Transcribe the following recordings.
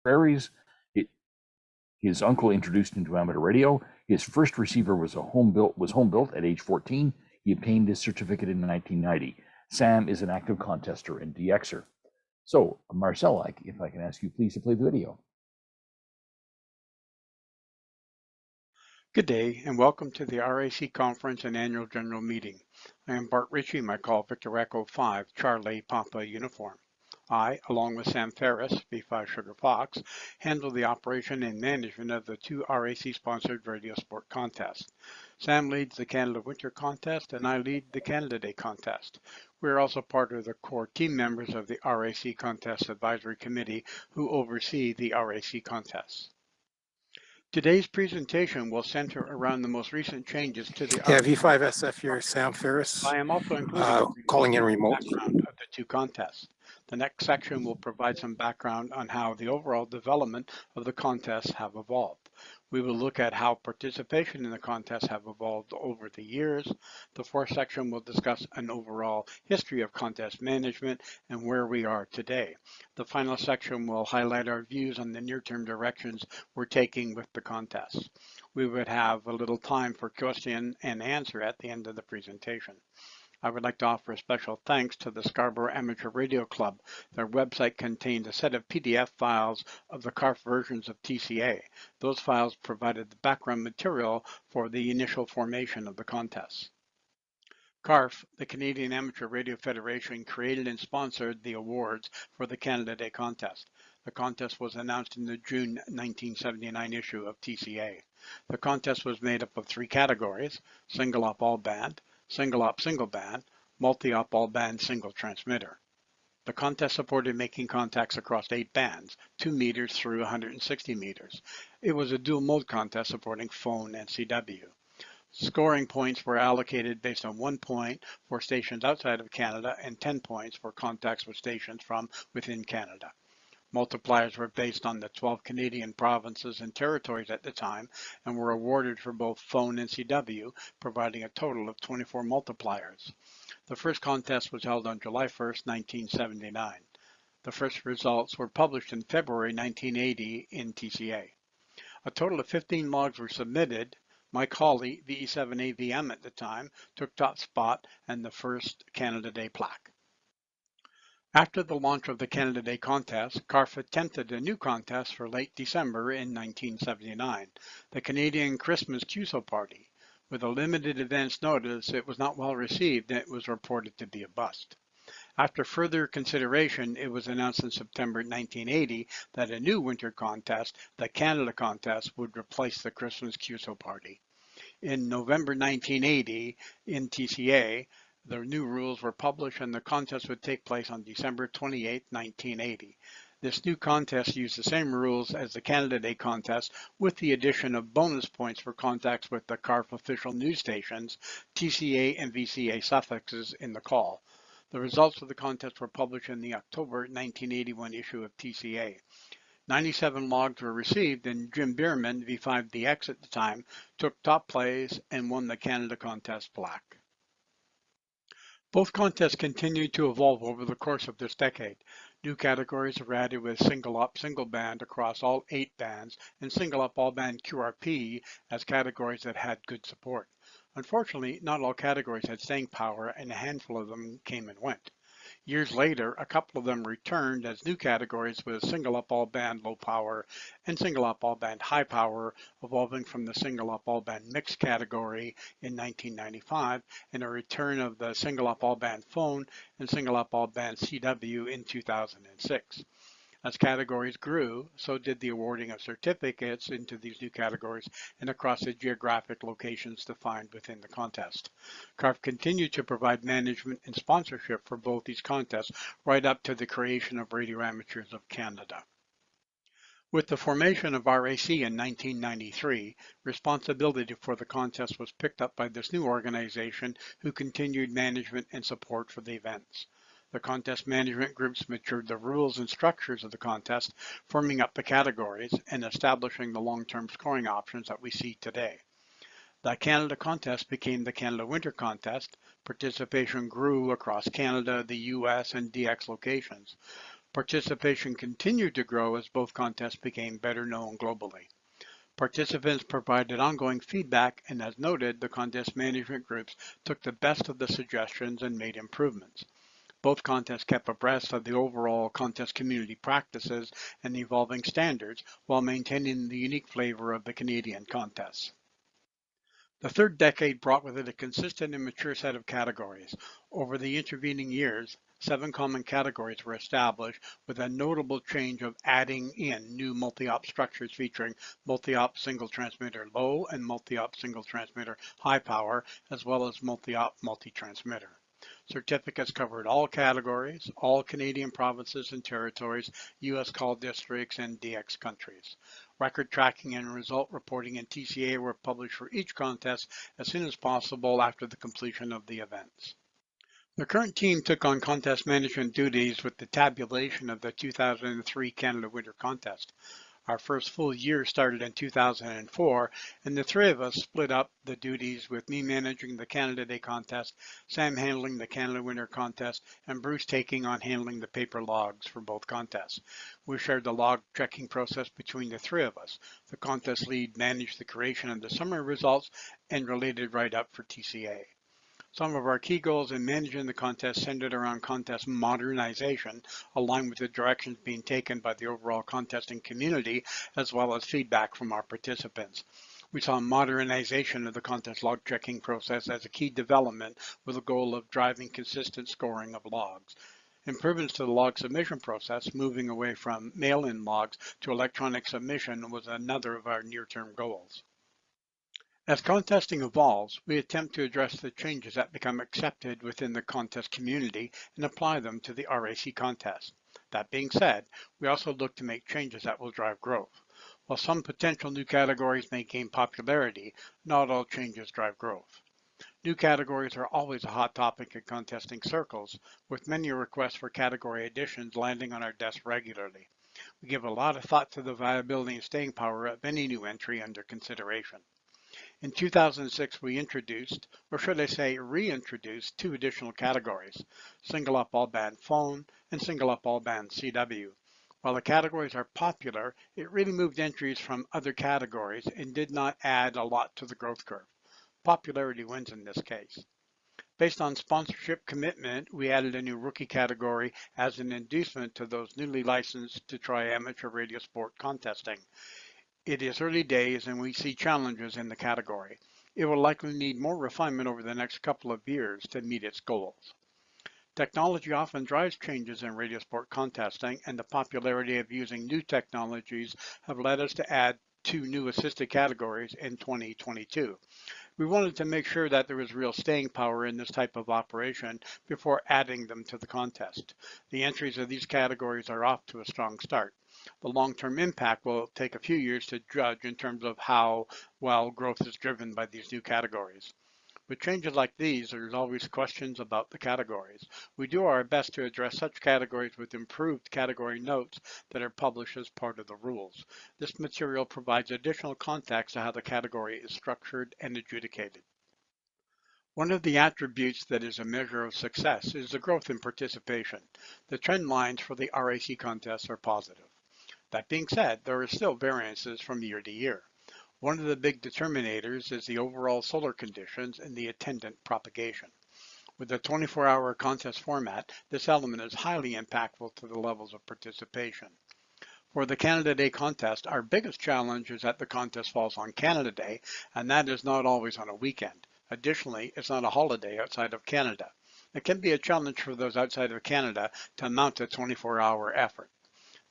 Ferris. His uncle introduced him to amateur radio. His first receiver was home built at age 14. He obtained his certificate in 1990. Sam is an active contester and DXer. So, Marcel, if I can ask you please to play the video. Good day and welcome to the RAC Conference and Annual General Meeting. I am Bart Ritchie, my call Victor Echo 5, Charlie Papa Uniform. I, along with Sam Ferris, V5 Sugar Fox, handle the operation and management of the two RAC-sponsored radio sport contests. Sam leads the Canada Winter Contest and I lead the Canada Day Contest. We are also part of the core team members of the RAC Contest Advisory Committee who oversee the RAC contests. Today's presentation will center around the most recent changes to the V5SF here, Sam Ferris. I am also including calling in remote background of the two contests. The next section will provide some background on how the overall development of the contests have evolved. We will look at how participation in the contests have evolved over the years. The fourth section will discuss an overall history of contest management and where we are today. The final section will highlight our views on the near-term directions we're taking with the contests. We would have a little time for question and answer at the end of the presentation. I would like to offer a special thanks to the Scarborough Amateur Radio Club. Their website contained a set of PDF files of the CARF versions of TCA. Those files provided the background material for the initial formation of the contests. CARF, the Canadian Amateur Radio Federation, created and sponsored the awards for the Canada Day Contest. The contest was announced in the June 1979 issue of TCA. The contest was made up of three categories: single-op all-band, single-op single-band, multi-op all-band single transmitter. The contest supported making contacts across 8 bands, 2 meters through 160 meters. It was a dual-mode contest supporting phone and CW. Scoring points were allocated based on 1 point for stations outside of Canada and 10 points for contacts with stations from within Canada. Multipliers were based on the 12 Canadian provinces and territories at the time and were awarded for both phone and CW, providing a total of 24 multipliers. The first contest was held on July 1st, 1979. The first results were published in February 1980 in TCA. A total of 15 logs were submitted. My colleague, VE7AVM at the time, took top spot and the first Canada Day plaque. After the launch of the Canada Day Contest, CARF attempted a new contest for late December in 1979, the Canadian Christmas QSO Party. With a limited advance notice, it was not well received and it was reported to be a bust. After further consideration, it was announced in September 1980 that a new winter contest, the Canada Contest, would replace the Christmas QSO Party. In November 1980, in TCA, the new rules were published and the contest would take place on December 28, 1980. This new contest used the same rules as the Canada Day Contest with the addition of bonus points for contacts with the CARF official news stations, TCA and VCA suffixes in the call. The results of the contest were published in the October 1981 issue of TCA. 97 logs were received and Jim Bierman, V5DX at the time, took top place and won the Canada Contest plaque. Both contests continued to evolve over the course of this decade. New categories were added with single-op single-band across all 8 bands and single-op all-band QRP as categories that had good support. Unfortunately, not all categories had staying power and a handful of them came and went. Years later, a couple of them returned as new categories with single-up all-band low power and single-up all-band high power, evolving from the single-up all-band mixed category in 1995 and a return of the single-up all-band phone and single-up all-band CW in 2006. As categories grew, so did the awarding of certificates into these new categories and across the geographic locations defined within the contest. CARF continued to provide management and sponsorship for both these contests right up to the creation of Radio Amateurs of Canada. With the formation of RAC in 1993, responsibility for the contest was picked up by this new organization who continued management and support for the events. The contest management groups matured the rules and structures of the contest, forming up the categories and establishing the long-term scoring options that we see today. The Canada Contest became the Canada Winter Contest. Participation grew across Canada, the US, and DX locations. Participation continued to grow as both contests became better known globally. Participants provided ongoing feedback, and as noted, the contest management groups took the best of the suggestions and made improvements. Both contests kept abreast of the overall contest community practices and evolving standards while maintaining the unique flavor of the Canadian contests. The third decade brought with it a consistent and mature set of categories. Over the intervening years, 7 common categories were established, with a notable change of adding in new multi-op structures featuring multi-op single transmitter low and multi-op single transmitter high power, as well as multi-op multi-transmitter. Certificates covered all categories, all Canadian provinces and territories, U.S. call districts, and DX countries. Record tracking and result reporting in TCA were published for each contest as soon as possible after the completion of the events. The current team took on contest management duties with the tabulation of the 2003 Canada Winter Contest. Our first full year started in 2004, and the 3 of us split up the duties, with me managing the Canada Day Contest, Sam handling the Canada Winter Contest, and Bruce taking on handling the paper logs for both contests. We shared the log checking process between the 3 of us. The contest lead managed the creation of the summary results and related write-up for TCA. Some of our key goals in managing the contest centered around contest modernization, aligned with the directions being taken by the overall contesting community, as well as feedback from our participants. We saw modernization of the contest log checking process as a key development, with the goal of driving consistent scoring of logs. Improvements to the log submission process, moving away from mail-in logs to electronic submission, was another of our near-term goals. As contesting evolves, we attempt to address the changes that become accepted within the contest community and apply them to the RAC contest. That being said, we also look to make changes that will drive growth. While some potential new categories may gain popularity, not all changes drive growth. New categories are always a hot topic in contesting circles, with many requests for category additions landing on our desk regularly. We give a lot of thought to the viability and staying power of any new entry under consideration. In 2006, we introduced, or should I say reintroduced, 2 additional categories, single up all band phone and single up all band CW. While the categories are popular, it really moved entries from other categories and did not add a lot to the growth curve. Popularity wins in this case. Based on sponsorship commitment, we added a new rookie category as an inducement to those newly licensed to try amateur radio sport contesting. It is early days and we see challenges in the category. It will likely need more refinement over the next couple of years to meet its goals. Technology often drives changes in radio sport contesting, and the popularity of using new technologies have led us to add 2 new assisted categories in 2022. We wanted to make sure that there was real staying power in this type of operation before adding them to the contest. The entries of these categories are off to a strong start. The long-term impact will take a few years to judge in terms of how well growth is driven by these new categories. With changes like these, there's always questions about the categories. We do our best to address such categories with improved category notes that are published as part of the rules. This material provides additional context to how the category is structured and adjudicated. One of the attributes that is a measure of success is the growth in participation. The trend lines for the RAC contests are positive. That being said, there are still variances from year to year. One of the big determinators is the overall solar conditions and the attendant propagation. With the 24-hour contest format, this element is highly impactful to the levels of participation. For the Canada Day contest, our biggest challenge is that the contest falls on Canada Day, and that is not always on a weekend. Additionally, it's not a holiday outside of Canada. It can be a challenge for those outside of Canada to mount a 24-hour effort.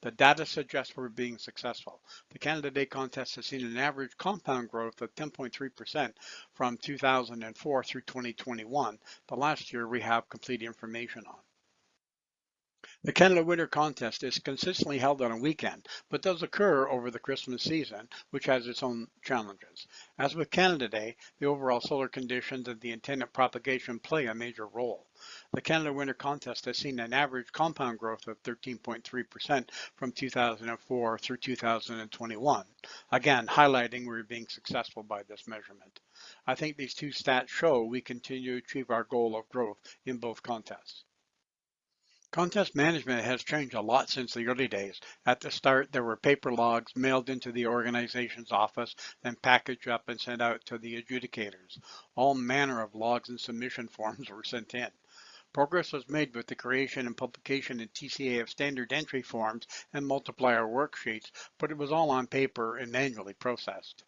The data suggests we're being successful. The Canada Day contest has seen an average compound growth of 10.3% from 2004 through 2021, the last year we have complete information on. The Canada Winter Contest is consistently held on a weekend, but does occur over the Christmas season, which has its own challenges. As with Canada Day, the overall solar conditions and the attendant propagation play a major role. The Canada Winter Contest has seen an average compound growth of 13.3% from 2004 through 2021, again highlighting we're being successful by this measurement. I think these 2 stats show we continue to achieve our goal of growth in both contests. Contest management has changed a lot since the early days. At the start, there were paper logs mailed into the organization's office, then packaged up and sent out to the adjudicators. All manner of logs and submission forms were sent in. Progress was made with the creation and publication in TCA of standard entry forms and multiplier worksheets, but it was all on paper and manually processed.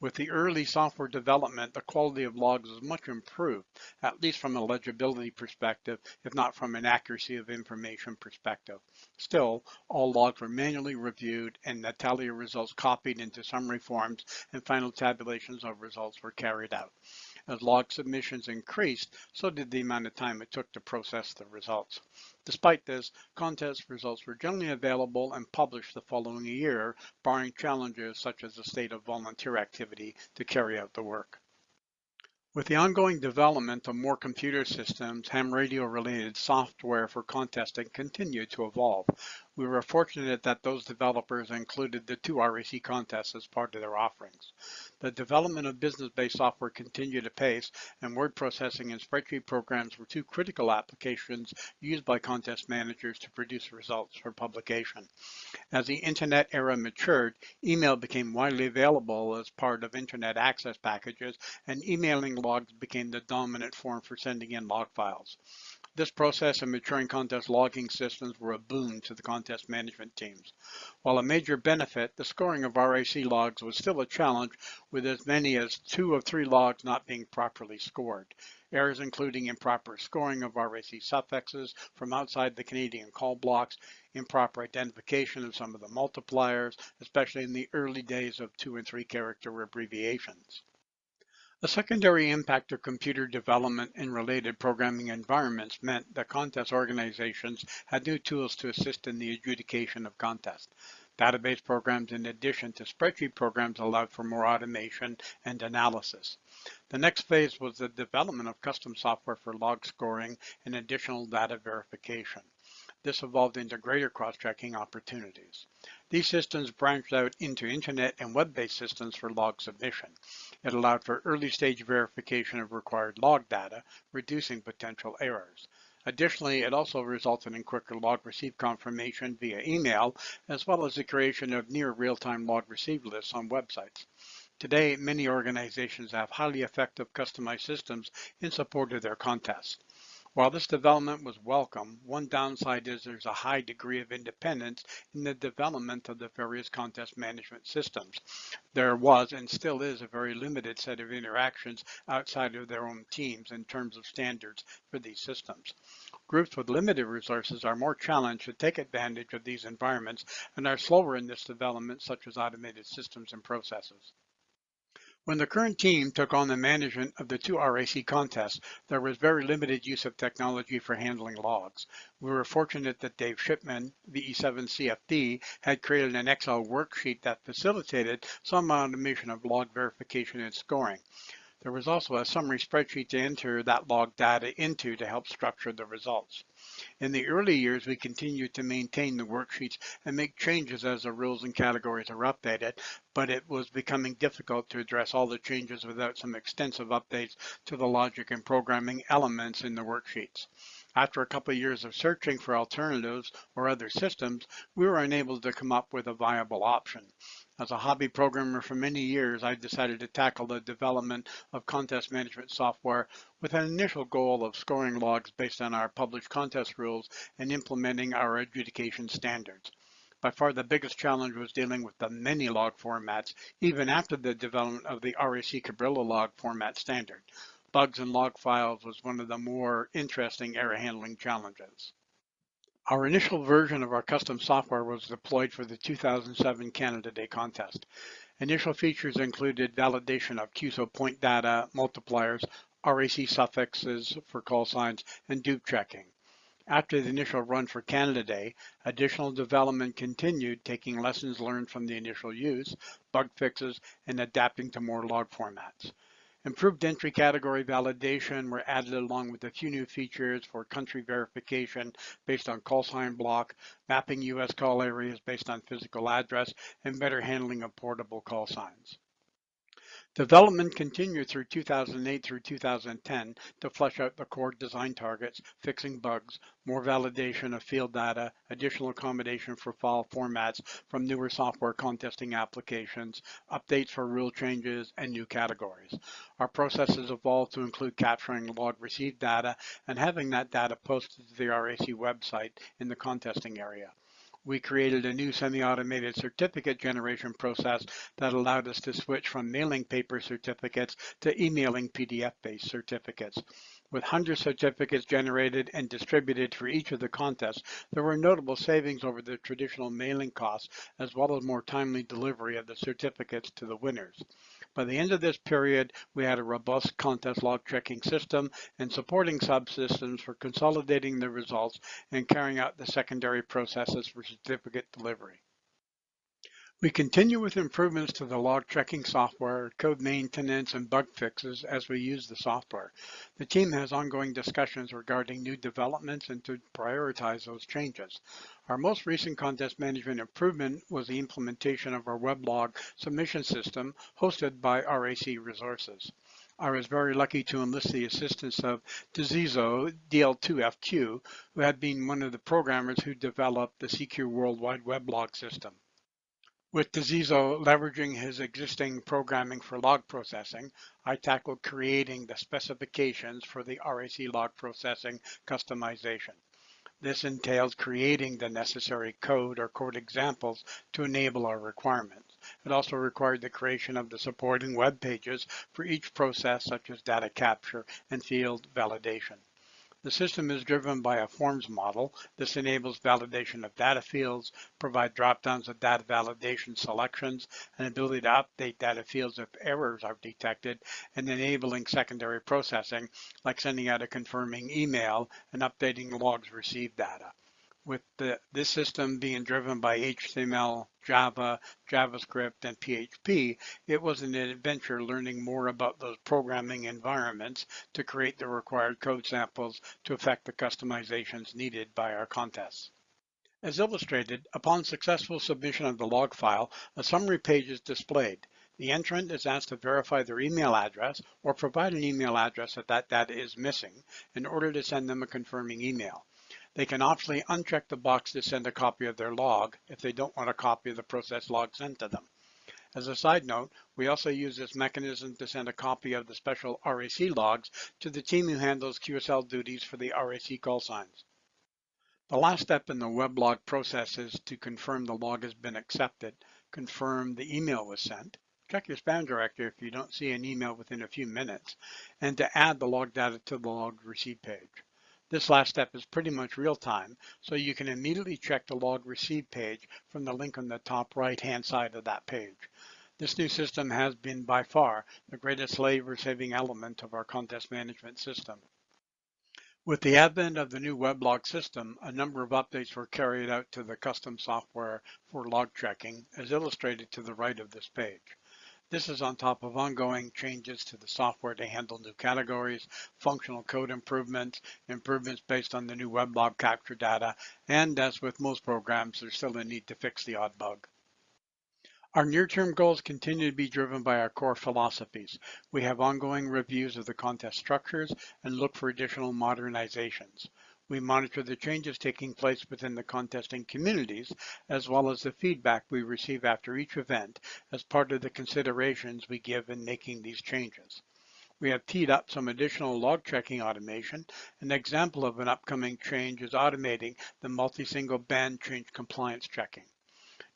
With the early software development, the quality of logs was much improved, at least from a legibility perspective, if not from an accuracy of information perspective. Still, all logs were manually reviewed and the tally of results copied into summary forms and final tabulations of results were carried out. As log submissions increased, so did the amount of time it took to process the results. Despite this, contest results were generally available and published the following year, barring challenges such as the state of volunteer activity to carry out the work. With the ongoing development of more computer systems, ham radio-related software for contesting continued to evolve. We were fortunate that those developers included the two RAC contests as part of their offerings. The development of business-based software continued apace, and word processing and spreadsheet programs were two critical applications used by contest managers to produce results for publication. As the internet era matured, email became widely available as part of internet access packages, and emailing logs became the dominant form for sending in log files. This process and maturing contest logging systems were a boon to the contest management teams. While a major benefit, the scoring of RAC logs was still a challenge, with as many as 2 of 3 logs not being properly scored. Errors including improper scoring of RAC suffixes from outside the Canadian call blocks, improper identification of some of the multipliers, especially in the early days of 2 and 3 character abbreviations. A secondary impact of computer development and related programming environments meant that contest organizations had new tools to assist in the adjudication of contests. Database programs in addition to spreadsheet programs allowed for more automation and analysis. The next phase was the development of custom software for log scoring and additional data verification. This evolved into greater cross-checking opportunities. These systems branched out into internet and web-based systems for log submission. It allowed for early-stage verification of required log data, reducing potential errors. Additionally, it also resulted in quicker log receipt confirmation via email, as well as the creation of near real-time log received lists on websites. Today, many organizations have highly effective customized systems in support of their contests. While this development was welcome, one downside is there's a high degree of independence in the development of the various contest management systems. There was and still is a very limited set of interactions outside of their own teams in terms of standards for these systems. Groups with limited resources are more challenged to take advantage of these environments and are slower in this development, such as automated systems and processes. When the current team took on the management of the two RAC contests, there was very limited use of technology for handling logs. We were fortunate that Dave Shipman, VE7CFD, had created an Excel worksheet that facilitated some automation of log verification and scoring. There was also a summary spreadsheet to enter that log data into to help structure the results. In the early years, we continued to maintain the worksheets and make changes as the rules and categories are updated, but it was becoming difficult to address all the changes without some extensive updates to the logic and programming elements in the worksheets. After a couple of years of searching for alternatives or other systems, we were unable to come up with a viable option. As a hobby programmer for many years, I decided to tackle the development of contest management software with an initial goal of scoring logs based on our published contest rules and implementing our adjudication standards. By far the biggest challenge was dealing with the many log formats, even after the development of the RAC Cabrillo log format standard. Bugs in log files was one of the more interesting error handling challenges. Our initial version of our custom software was deployed for the 2007 Canada Day contest. Initial features included validation of QSO point data, multipliers, RAC suffixes for call signs, and dupe checking. After the initial run for Canada Day, additional development continued, taking lessons learned from the initial use, bug fixes, and adapting to more log formats. Improved entry category validation were added along with a few new features for country verification based on call sign block, mapping US call areas based on physical address, and better handling of portable call signs. Development continued through 2008 through 2010 to flesh out the core design targets, fixing bugs, more validation of field data, additional accommodation for file formats from newer software contesting applications, updates for rule changes, and new categories. Our process has evolved to include capturing log received data and having that data posted to the RAC website in the contesting area. We created a new semi-automated certificate generation process that allowed us to switch from mailing paper certificates to emailing PDF-based certificates. With 100 certificates generated and distributed for each of the contests, there were notable savings over the traditional mailing costs, as well as more timely delivery of the certificates to the winners. By the end of this period, we had a robust contest log checking system and supporting subsystems for consolidating the results and carrying out the secondary processes for certificate delivery. We continue with improvements to the log checking software, code maintenance, and bug fixes as we use the software. The team has ongoing discussions regarding new developments and to prioritize those changes. Our most recent contest management improvement was the implementation of our weblog submission system hosted by RAC Resources. I was very lucky to enlist the assistance of Dizizo DL2FQ, who had been one of the programmers who developed the CQ Worldwide Weblog system. With Dizizo leveraging his existing programming for log processing, I tackled creating the specifications for the RAC log processing customization. This entails creating the necessary code or code examples to enable our requirements. It also required the creation of the supporting web pages for each process, such as data capture and field validation. The system is driven by a forms model. This enables validation of data fields, provide drop-downs of data validation selections, and ability to update data fields if errors are detected, and enabling secondary processing, like sending out a confirming email and updating logs received data. With this system being driven by HTML, Java, JavaScript, and PHP, it was an adventure learning more about those programming environments to create the required code samples to effect the customizations needed by our contests. As illustrated, upon successful submission of the log file, a summary page is displayed. The entrant is asked to verify their email address or provide an email address if that data is missing in order to send them a confirming email. They can optionally uncheck the box to send a copy of their log if they don't want a copy of the process log sent to them. As a side note, we also use this mechanism to send a copy of the special RAC logs to the team who handles QSL duties for the RAC call signs. The last step in the weblog process is to confirm the log has been accepted, confirm the email was sent, check your spam directory if you don't see an email within a few minutes, and to add the log data to the log receipt page. This last step is pretty much real time, so you can immediately check the log received page from the link on the top right-hand side of that page. This new system has been by far the greatest labor-saving element of our contest management system. With the advent of the new weblog system, a number of updates were carried out to the custom software for log checking, as illustrated to the right of this page. This is on top of ongoing changes to the software to handle new categories, functional code improvements, improvements based on the new weblog capture data, and as with most programs, there's still a need to fix the odd bug. Our near-term goals continue to be driven by our core philosophies. We have ongoing reviews of the contest structures and look for additional modernizations. We monitor the changes taking place within the contesting communities, as well as the feedback we receive after each event as part of the considerations we give in making these changes. We have teed up some additional log checking automation. An example of an upcoming change is automating the multi-single band change compliance checking.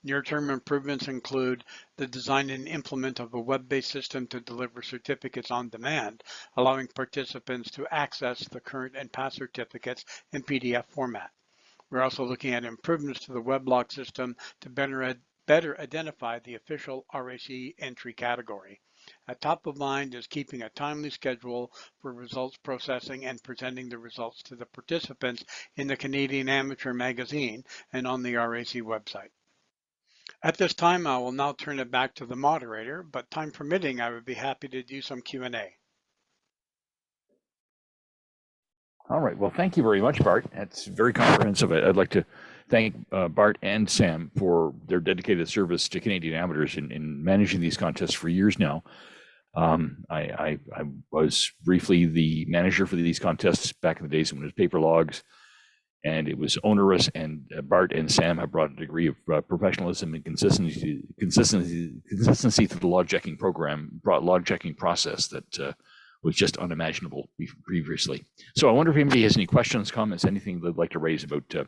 Near-term improvements include the design and implement of a web-based system to deliver certificates on demand, allowing participants to access the current and past certificates in PDF format. We're also looking at improvements to the weblog system to better identify the official RAC entry category. At top of mind is keeping a timely schedule for results processing and presenting the results to the participants in the Canadian Amateur magazine and on the RAC website. At this time, I will now turn it back to the moderator, but time permitting, I would be happy to do some Q&A. All right. Well, thank you very much, Bart. That's very comprehensive. I'd like to thank Bart and Sam for their dedicated service to Canadian amateurs in managing these contests for years now. I was briefly the manager for these contests back in the days when it was paper logs, and it was onerous. And Bart and Sam have brought a degree of professionalism and consistency to the log checking program, log checking process that was just unimaginable previously. So I wonder if anybody has any questions, comments, anything they'd like to raise about the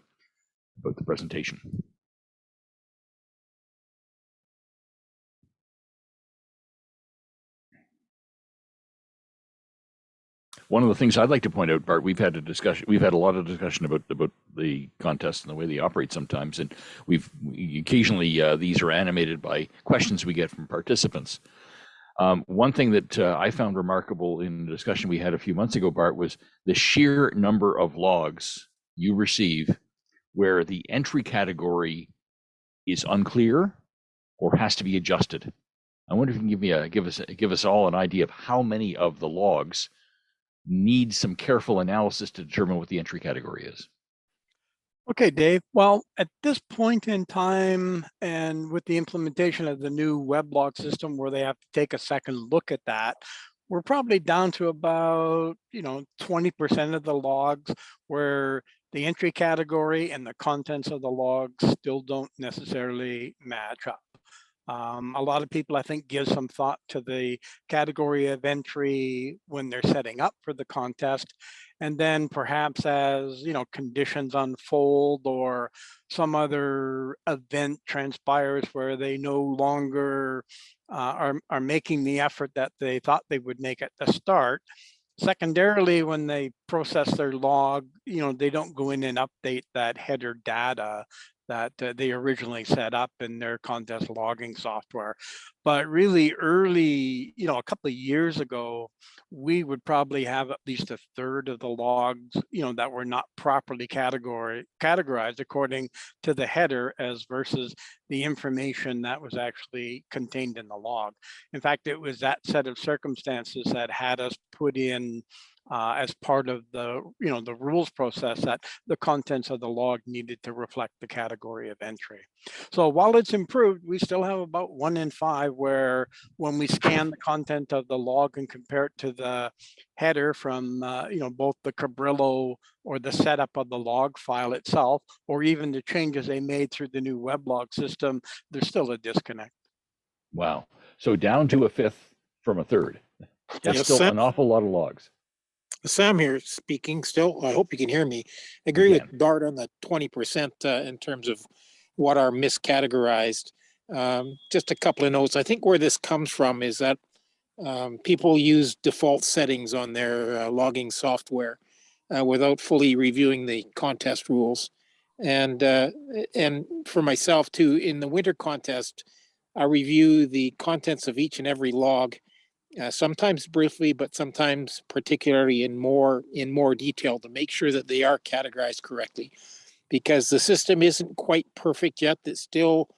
presentation. One of the things I'd like to point out, Bart, we've had a lot of discussion about the contests and the way they operate sometimes, and occasionally these are animated by questions we get from participants. One thing that I found remarkable in the discussion we had a few months ago, Bart, was the sheer number of logs you receive where the entry category is unclear or has to be adjusted. I wonder if you can give us all an idea of how many of the logs need some careful analysis to determine what the entry category is. Okay, Dave. Well, at this point in time, and with the implementation of the new weblog system where they have to take a second look at that, we're probably down to about 20% of the logs where the entry category and the contents of the logs still don't necessarily match up. A lot of people, I think, give some thought to the category of entry when they're setting up for the contest. And then perhaps as conditions unfold or some other event transpires where they no longer are making the effort that they thought they would make at the start. Secondarily, when they process their log, they don't go in and update that header data that they originally set up in their contest logging software. But really early, a couple of years ago, we would probably have at least a third of the logs, that were not properly categorized according to the header as versus the information that was actually contained in the log. In fact, it was that set of circumstances that had us put in as part of the the rules process that the contents of the log needed to reflect the category of entry. So while it's improved, we still have about 1 in 5 where when we scan the content of the log and compare it to the header from both the Cabrillo or the setup of the log file itself, or even the changes they made through the new weblog system, there's still a disconnect. Wow. So down to a fifth from a third. That's Yes, still Sam, an awful lot of logs. Sam here speaking still. I hope you can hear me. I agree You with Bart on the 20% in terms of what are miscategorized. Just a couple of notes. I think where this comes from is that people use default settings on their logging software without fully reviewing the contest rules. And for myself too, in the winter contest, I review the contents of each and every log, sometimes briefly, but sometimes particularly in more detail to make sure that they are categorized correctly, because the system isn't quite perfect yet. That still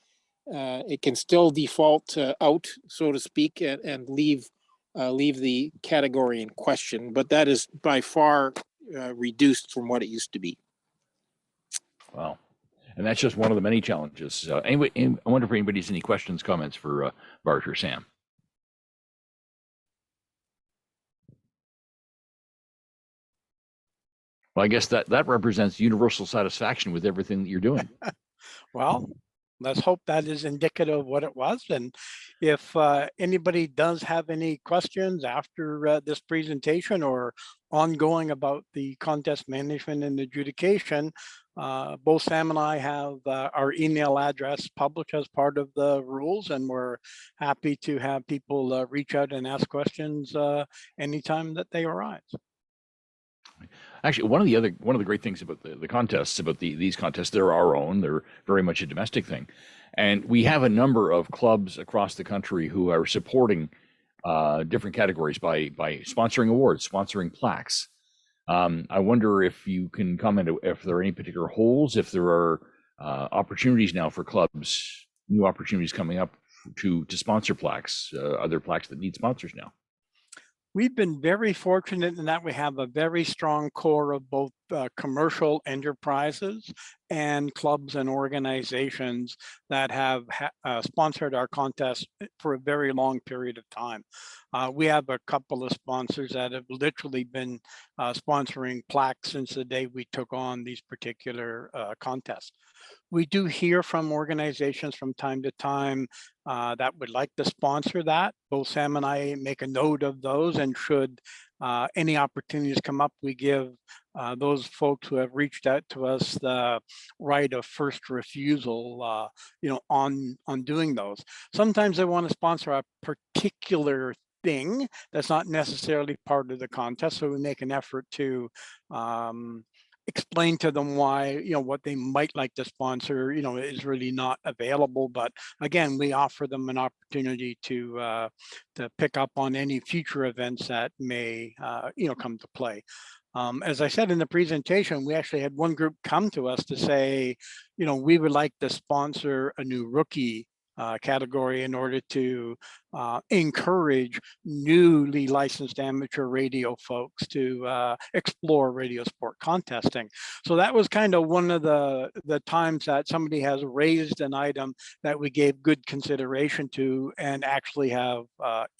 it can still default out, so to speak, and leave the category in question. But that is by far reduced from what it used to be. Wow. And that's just one of the many challenges. Anyway, I wonder if anybody has any questions, comments for Bart or Sam. Well, I guess that represents universal satisfaction with everything that you're doing. Well, let's hope that is indicative of what it was. And if anybody does have any questions after this presentation or ongoing about the contest management and adjudication, both Sam and I have our email address published as part of the rules, and we're happy to have people reach out and ask questions anytime that they arise. Actually, one of the great things about the contests, about these contests, they're our own. They're very much a domestic thing, and we have a number of clubs across the country who are supporting different categories by sponsoring awards, sponsoring plaques. I wonder if you can comment if there are any particular holes, if there are opportunities now for clubs, new opportunities coming up to sponsor plaques, other plaques that need sponsors now. We've been very fortunate in that we have a very strong core of both commercial enterprises and clubs and organizations that have sponsored our contest for a very long period of time. We have a couple of sponsors that have literally been sponsoring plaques since the day we took on these particular contests. We do hear from organizations from time to time that would like to sponsor that. Both Sam and I make a note of those, and should any opportunities come up, we give those folks who have reached out to us the right of first refusal, on doing those. Sometimes they want to sponsor a particular thing that's not necessarily part of the contest, so we make an effort to explain to them why, what they might like to sponsor, is really not available. But again, we offer them an opportunity to pick up on any future events that may, come to play. As I said in the presentation, we actually had one group come to us to say, we would like to sponsor a new rookie category in order to encourage newly licensed amateur radio folks to explore radio sport contesting. So that was kind of one of the times that somebody has raised an item that we gave good consideration to and actually have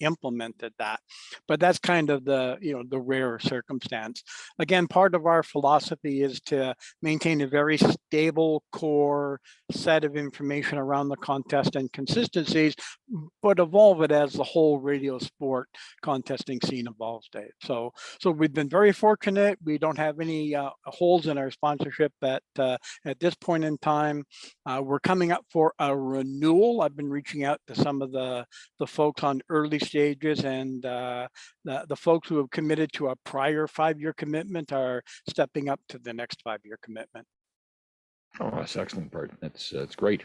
implemented that. But that's kind of the rare circumstance. Again, part of our philosophy is to maintain a very stable core set of information around the contest and consistencies, but evolve it as the whole radio sport contesting scene evolves, Dave. So we've been very fortunate. We don't have any holes in our sponsorship at this point in time. We're coming up for a renewal. I've been reaching out to some of the folks on early stages, and the folks who have committed to a prior 5-year commitment are stepping up to the next 5-year commitment. Oh, that's excellent, Bart. That's great.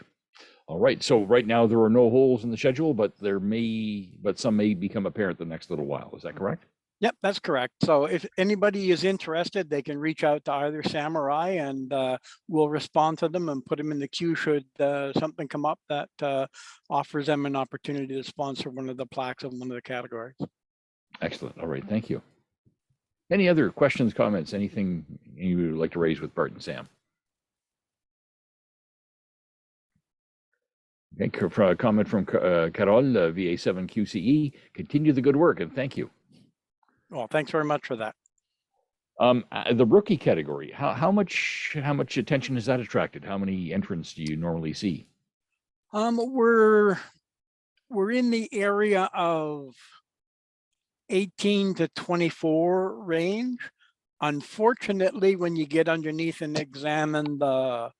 All right. So right now there are no holes in the schedule, but some may become apparent the next little while. Is that correct? Yep, that's correct. So if anybody is interested, they can reach out to either Sam or I, and we'll respond to them and put them in the queue should something come up that offers them an opportunity to sponsor one of the plaques in one of the categories. Excellent. All right. Thank you. Any other questions, comments, anything you would like to raise with Bart and Sam? Okay, comment from Carol, VA7QCE. Continue the good work, and thank you. Well, thanks very much for that. The rookie category, how much attention has that attracted? How many entrants do you normally see? We're in the area of 18 to 24 range. Unfortunately, when you get underneath and examine the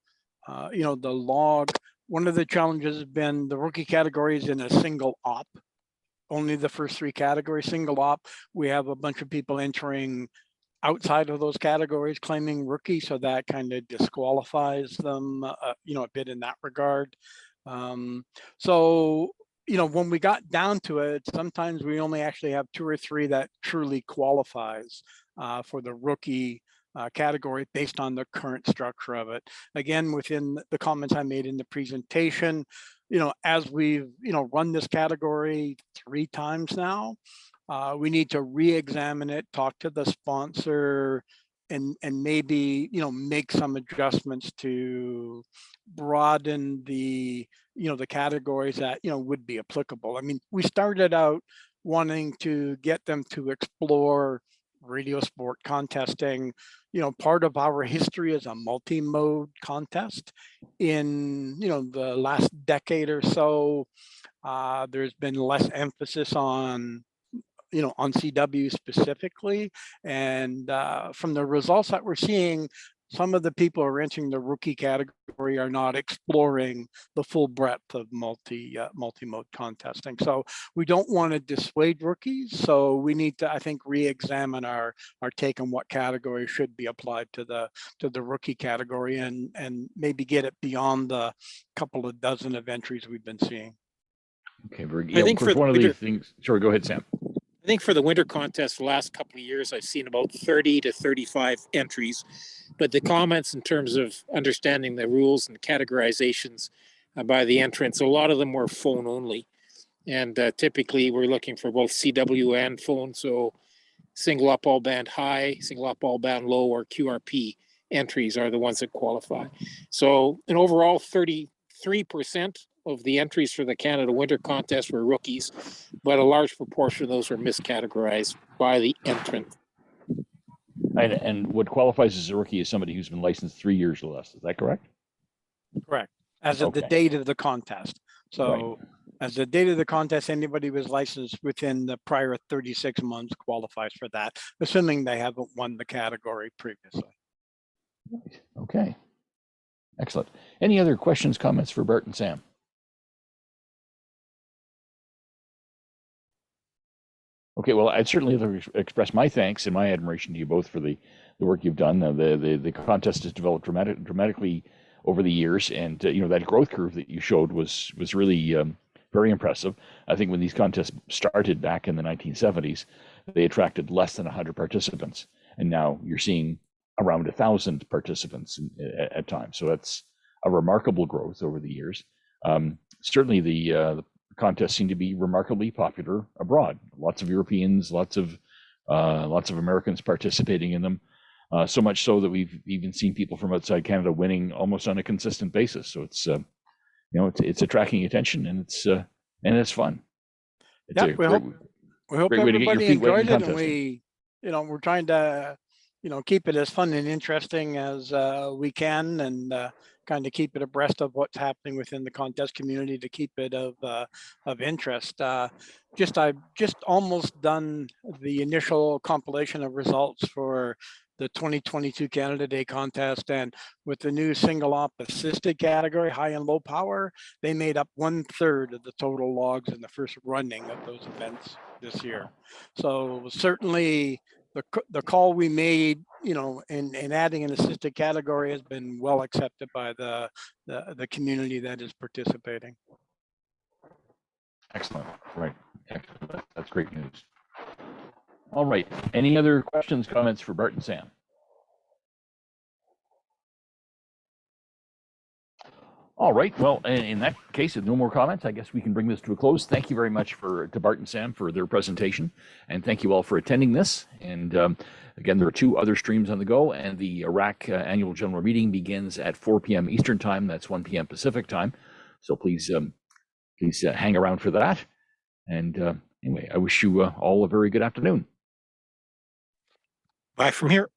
the log, one of the challenges has been the rookie category is in a single op. Only the first 3 categories, single op. We have a bunch of people entering outside of those categories claiming rookie, so that kind of disqualifies them, a bit in that regard. So, when we got down to it, sometimes we only actually have 2 or 3 that truly qualifies for the rookie category based on the current structure of it. Again, within the comments I made in the presentation, as we've, run this category 3 times now, we need to re-examine it, talk to the sponsor, and maybe, make some adjustments to broaden the, the categories that, would be applicable. I mean, we started out wanting to get them to explore radio sport contesting. Part of our history is a multi-mode contest. In the last decade or so, there's been less emphasis on on CW specifically, and from the results that we're seeing, some of the people who are entering the rookie category are not exploring the full breadth of multi-mode contesting. So we don't want to dissuade rookies. So we need to, I think, re-examine our take on what category should be applied to the rookie category, and maybe get it beyond the couple of dozen of entries we've been seeing. Okay, very good. I think for one of the things. Sorry, go ahead, Sam. I think for the winter contest, the last couple of years, I've seen about 30 to 35 entries, but the comments in terms of understanding the rules and categorizations by the entrants, a lot of them were phone only. And typically we're looking for both CW and phone. So single up all band high, single up all band low, or QRP entries are the ones that qualify. So in overall, 33% of the entries for the Canada Winter Contest were rookies, but a large proportion of those were miscategorized by the entrant. And what qualifies as a rookie is somebody who's been licensed 3 years or less. Is that correct? Correct. As of the Okay. date of the contest. So as the date of the contest, anybody who was licensed within the prior 36 months qualifies for that, assuming they haven't won the category previously. Okay. Excellent. Any other questions, comments for Bart and Sam? Okay, well, I'd certainly like to express my thanks and my admiration to you both for the work you've done. The contest has developed dramatically over the years, and you know, that growth curve that you showed was really very impressive. I think when these contests started back in the 1970s, they attracted less than 100 participants, and now you're seeing around 1,000 participants at times. So that's a remarkable growth over the years. Certainly, the contests seem to be remarkably popular abroad. Lots of Europeans, lots of Americans participating in them. So much so that we've even seen people from outside Canada winning almost on a consistent basis. So it's you know, it's attracting attention, and it's fun. It's Yeah, we hope great way to get your everybody feet wet in enjoyed it, and contesting. we're trying to keep it as fun and interesting as we can, and kind of keep it abreast of what's happening within the contest community to keep it of interest. I've just almost done the initial compilation of results for the 2022 Canada Day contest, and with the new single op assisted category, high and low power, they made up 1/3 of the total logs in the first running of those events this year. So certainly the call we made, in adding an assisted category has been well accepted by the community that is participating. Excellent. Right. Excellent. That's great news. All right. Any other questions, comments for Bart and Sam? All right. Well, in that case, if no more comments, I guess we can bring this to a close. Thank you very much to Bart and Sam for their presentation, and thank you all for attending this. And again, there are 2 other streams on the go, and the RAC annual general meeting begins at 4 p.m. Eastern time. That's 1 p.m. Pacific time. So please hang around for that. And anyway, I wish you all a very good afternoon. Bye from here.